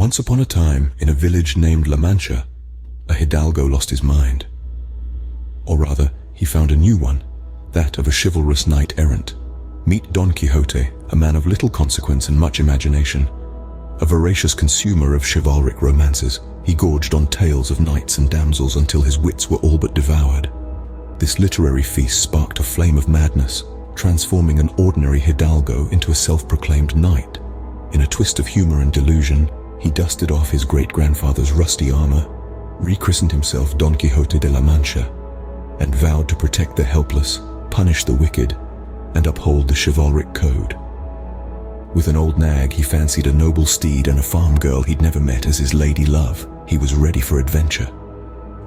Once upon a time, in a village named La Mancha, a hidalgo lost his mind. Or rather, he found a new one, that of a chivalrous knight-errant. Meet Don Quixote, a man of little consequence and much imagination. A voracious consumer of chivalric romances, he gorged on tales of knights and damsels until his wits were all but devoured. This literary feast sparked a flame of madness, transforming an ordinary hidalgo into a self-proclaimed knight. In a twist of humor and delusion, he dusted off his great-grandfather's rusty armor, rechristened himself Don Quixote de la Mancha, and vowed to protect the helpless, punish the wicked, and uphold the chivalric code. With an old nag, he fancied a noble steed and a farm girl he'd never met as his lady love. He was ready for adventure.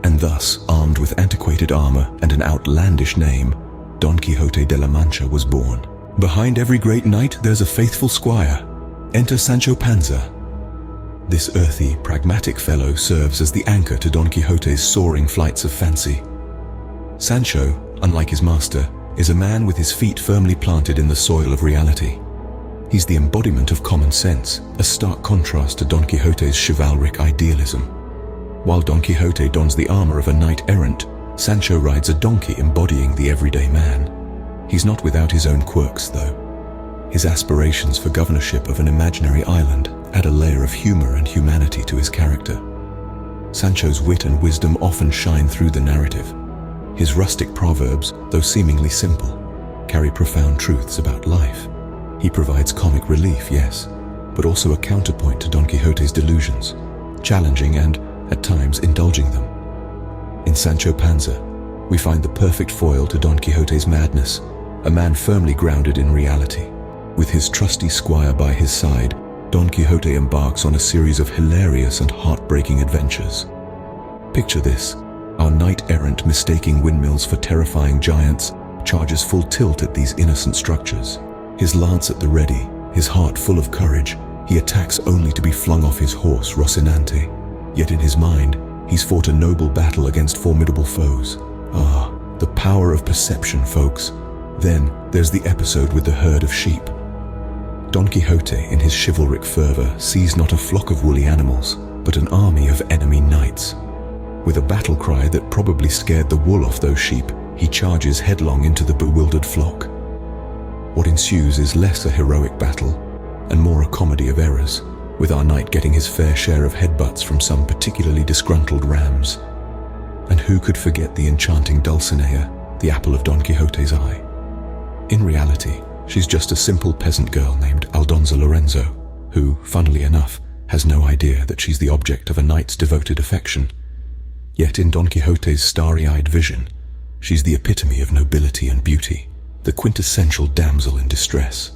And thus, armed with antiquated armor and an outlandish name, Don Quixote de la Mancha was born. Behind every great knight, there's a faithful squire. Enter Sancho Panza. This earthy, pragmatic fellow serves as the anchor to Don Quixote's soaring flights of fancy. Sancho, unlike his master, is a man with his feet firmly planted in the soil of reality. He's the embodiment of common sense, a stark contrast to Don Quixote's chivalric idealism. While Don Quixote dons the armor of a knight-errant, Sancho rides a donkey embodying the everyday man. He's not without his own quirks, though. His aspirations for governorship of an imaginary island add a layer of humor and humanity to his character. Sancho's wit and wisdom often shine through the narrative. His rustic proverbs, though seemingly simple, carry profound truths about life. He provides comic relief, yes, but also a counterpoint to Don Quixote's delusions, challenging and, at times, indulging them. In Sancho Panza, we find the perfect foil to Don Quixote's madness, a man firmly grounded in reality. With his trusty squire by his side, Don Quixote embarks on a series of hilarious and heartbreaking adventures. Picture this: our knight-errant, mistaking windmills for terrifying giants, charges full tilt at these innocent structures. His lance at the ready, his heart full of courage, he attacks only to be flung off his horse Rocinante. Yet in his mind, he's fought a noble battle against formidable foes. Ah, the power of perception, folks. Then there's the episode with the herd of sheep. Don Quixote, in his chivalric fervor, sees not a flock of woolly animals, but an army of enemy knights. With a battle cry that probably scared the wool off those sheep, he charges headlong into the bewildered flock. What ensues is less a heroic battle, and more a comedy of errors, with our knight getting his fair share of headbutts from some particularly disgruntled rams. And who could forget the enchanting Dulcinea, the apple of Don Quixote's eye? In reality, she's just a simple peasant girl named Aldonza Lorenzo, who, funnily enough, has no idea that she's the object of a knight's devoted affection. Yet in Don Quixote's starry-eyed vision, she's the epitome of nobility and beauty, the quintessential damsel in distress.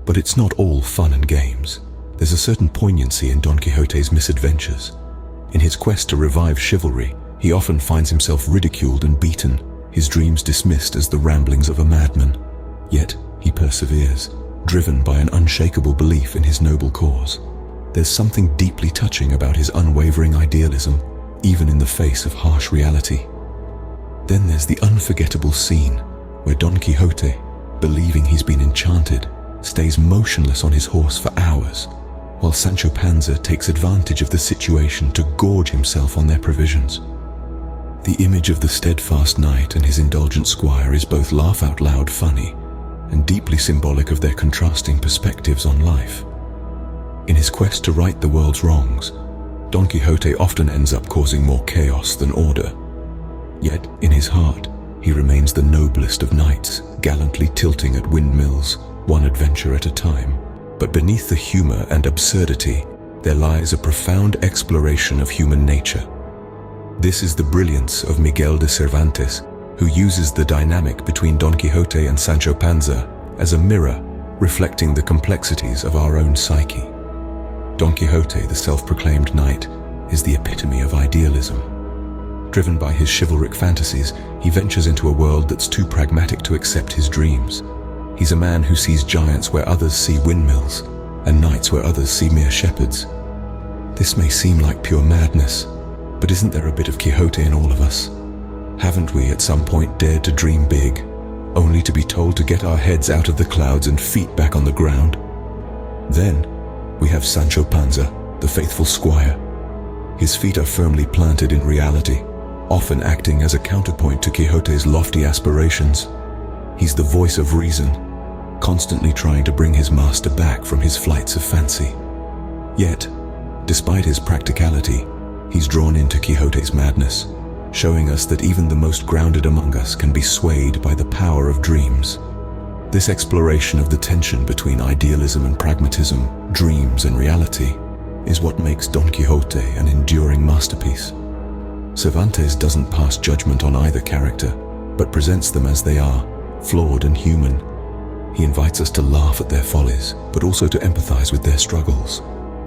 But it's not all fun and games. There's a certain poignancy in Don Quixote's misadventures. In his quest to revive chivalry, he often finds himself ridiculed and beaten, his dreams dismissed as the ramblings of a madman. Yet he perseveres, driven by an unshakable belief in his noble cause. There's something deeply touching about his unwavering idealism, even in the face of harsh reality. Then there's the unforgettable scene where Don Quixote, believing he's been enchanted, stays motionless on his horse for hours, while Sancho Panza takes advantage of the situation to gorge himself on their provisions. The image of the steadfast knight and his indulgent squire is both laugh-out-loud funny and deeply symbolic of their contrasting perspectives on life. In his quest to right the world's wrongs, Don Quixote often ends up causing more chaos than order. Yet, in his heart, he remains the noblest of knights, gallantly tilting at windmills, one adventure at a time. But beneath the humor and absurdity, there lies a profound exploration of human nature. This is the brilliance of Miguel de Cervantes, who uses the dynamic between Don Quixote and Sancho Panza as a mirror reflecting the complexities of our own psyche. Don Quixote, the self-proclaimed knight, is the epitome of idealism. Driven by his chivalric fantasies, he ventures into a world that's too pragmatic to accept his dreams. He's a man who sees giants where others see windmills, and knights where others see mere shepherds. This may seem like pure madness, but isn't there a bit of Quixote in all of us? Haven't we at some point dared to dream big, only to be told to get our heads out of the clouds and feet back on the ground? Then we have Sancho Panza, the faithful squire. His feet are firmly planted in reality, often acting as a counterpoint to Quixote's lofty aspirations. He's the voice of reason, constantly trying to bring his master back from his flights of fancy. Yet, despite his practicality, he's drawn into Quixote's madness, showing us that even the most grounded among us can be swayed by the power of dreams. This exploration of the tension between idealism and pragmatism, dreams and reality, is what makes Don Quixote an enduring masterpiece. Cervantes doesn't pass judgment on either character, but presents them as they are, flawed and human. He invites us to laugh at their follies, but also to empathize with their struggles.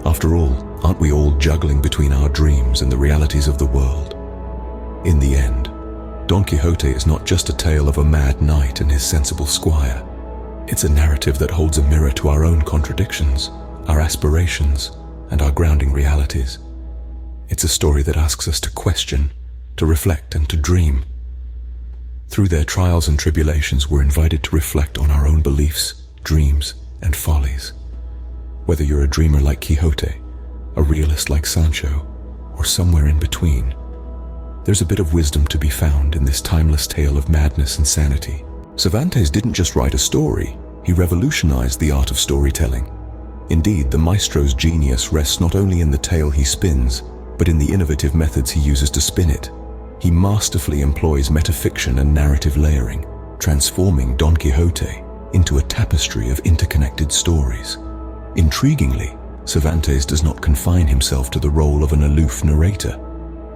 After all, aren't we all juggling between our dreams and the realities of the world? In the end, Don Quixote is not just a tale of a mad knight and his sensible squire. It's a narrative that holds a mirror to our own contradictions, our aspirations, and our grounding realities. It's a story that asks us to question, to reflect, and to dream. Through their trials and tribulations, we're invited to reflect on our own beliefs, dreams, and follies. Whether you're a dreamer like Quixote, a realist like Sancho, or somewhere in between, there's a bit of wisdom to be found in this timeless tale of madness and sanity. Cervantes didn't just write a story, he revolutionized the art of storytelling. Indeed, the maestro's genius rests not only in the tale he spins, but in the innovative methods he uses to spin it. He masterfully employs metafiction and narrative layering, transforming Don Quixote into a tapestry of interconnected stories. Intriguingly, Cervantes does not confine himself to the role of an aloof narrator.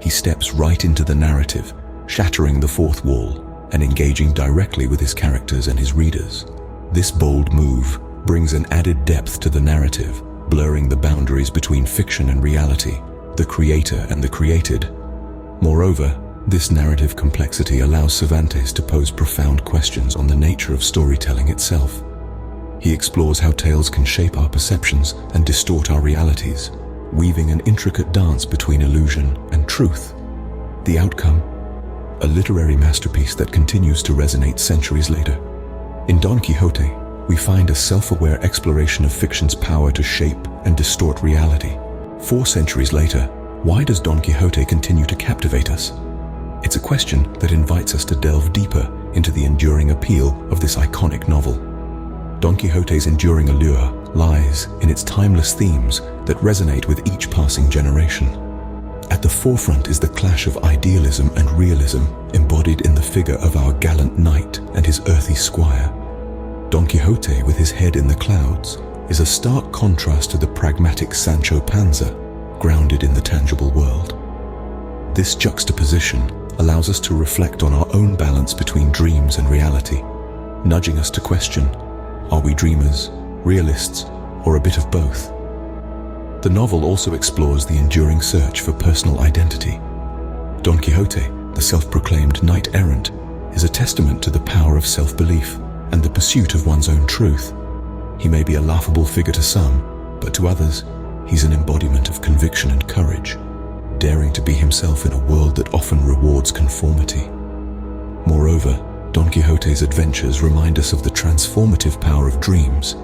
He steps right into the narrative, shattering the fourth wall and engaging directly with his characters and his readers. This bold move brings an added depth to the narrative, blurring the boundaries between fiction and reality, the creator and the created. Moreover, this narrative complexity allows Cervantes to pose profound questions on the nature of storytelling itself. He explores how tales can shape our perceptions and distort our realities, weaving an intricate dance between illusion and truth. The outcome? A literary masterpiece that continues to resonate centuries later. In Don Quixote, we find a self-aware exploration of fiction's power to shape and distort reality. 4 centuries later, why does Don Quixote continue to captivate us? It's a question that invites us to delve deeper into the enduring appeal of this iconic novel. Don Quixote's enduring allure lies in its timeless themes that resonate with each passing generation. At the forefront is the clash of idealism and realism embodied in the figure of our gallant knight and his earthy squire. Don Quixote, with his head in the clouds, is a stark contrast to the pragmatic Sancho Panza, grounded in the tangible world. This juxtaposition allows us to reflect on our own balance between dreams and reality, nudging us to question, are we dreamers, realists, or a bit of both? The novel also explores the enduring search for personal identity. Don Quixote, the self-proclaimed knight-errant, is a testament to the power of self-belief and the pursuit of one's own truth. He may be a laughable figure to some, but to others, he's an embodiment of conviction and courage, daring to be himself in a world that often rewards conformity. Moreover, Don Quixote's adventures remind us of the transformative power of dreams.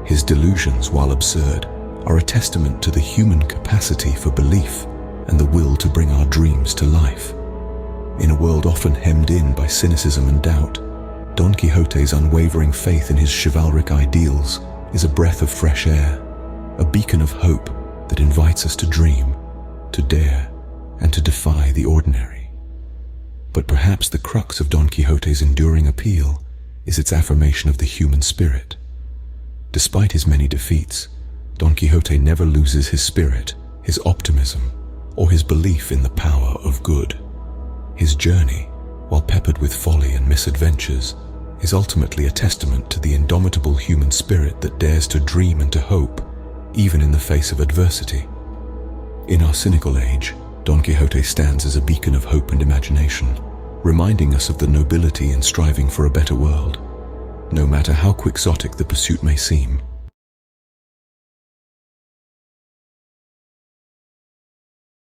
His delusions, while absurd, are a testament to the human capacity for belief and the will to bring our dreams to life. In a world often hemmed in by cynicism and doubt, Don Quixote's unwavering faith in his chivalric ideals is a breath of fresh air, a beacon of hope that invites us to dream, to dare, and to defy the ordinary. But perhaps the crux of Don Quixote's enduring appeal is its affirmation of the human spirit. Despite his many defeats, Don Quixote never loses his spirit, his optimism, or his belief in the power of good. His journey, while peppered with folly and misadventures, is ultimately a testament to the indomitable human spirit that dares to dream and to hope, even in the face of adversity. In our cynical age, Don Quixote stands as a beacon of hope and imagination, reminding us of the nobility in striving for a better world. No matter how quixotic the pursuit may seem,